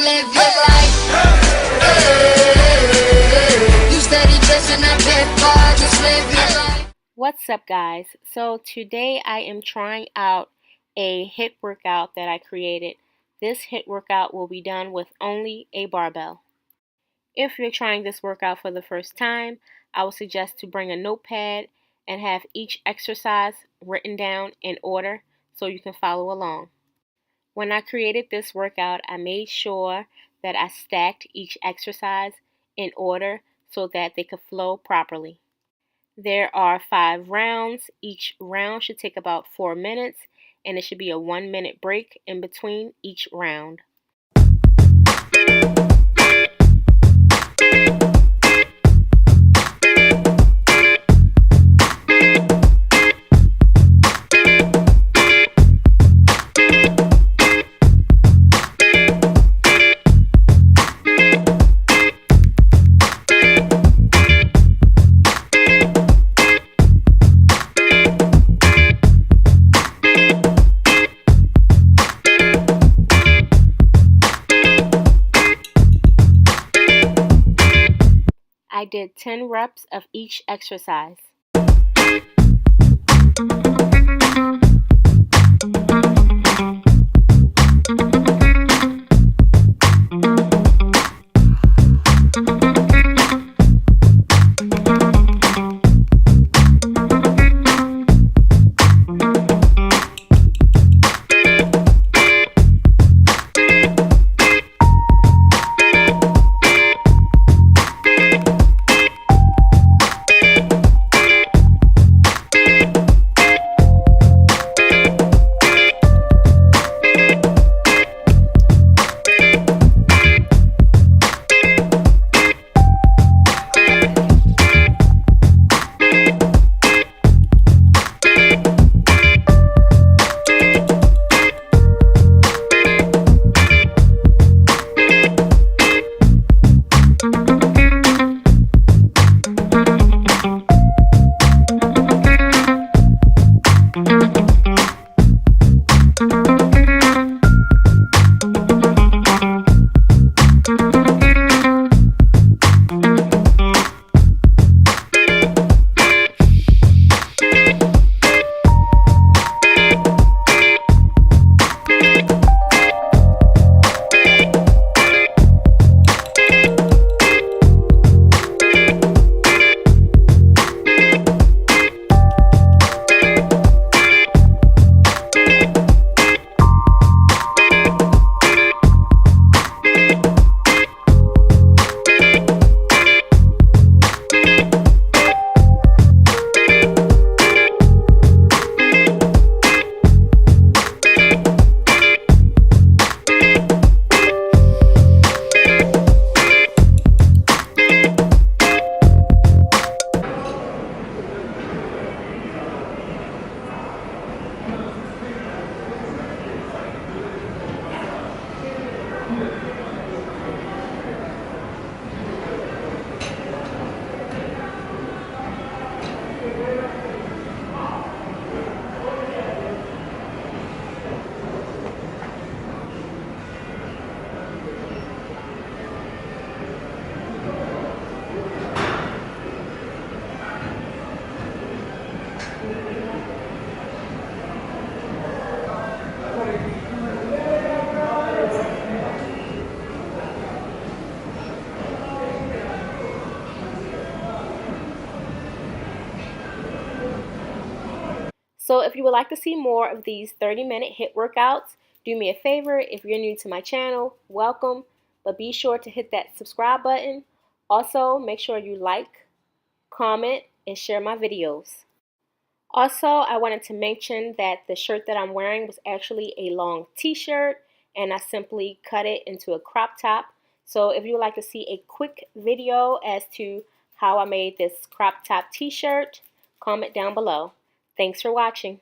live your life. You steady chasing that big bar, just live your life. What's up, guys? So today I am trying out a HIIT workout that I created. This HIIT workout will be done with only a barbell. If you're trying this workout for the first time, I would suggest to bring a notepad and have each exercise written down in order so you can follow along. When I created this workout, I made sure that I stacked each exercise in order so that they could flow properly. There are 5 rounds. Each round should take about 4 minutes, and it should be a 1-minute break in between each round. I did 10 reps of each exercise. So if you would like to see more of these 30-minute HIIT workouts, do me a favor. If you're new to my channel, welcome, but be sure to hit that subscribe button. Also, make sure you like, comment, and share my videos. Also, I wanted to mention that the shirt that I'm wearing was actually a long t-shirt, and I simply cut it into a crop top. So if you would like to see a quick video as to how I made this crop top t-shirt, comment down below. Thanks for watching.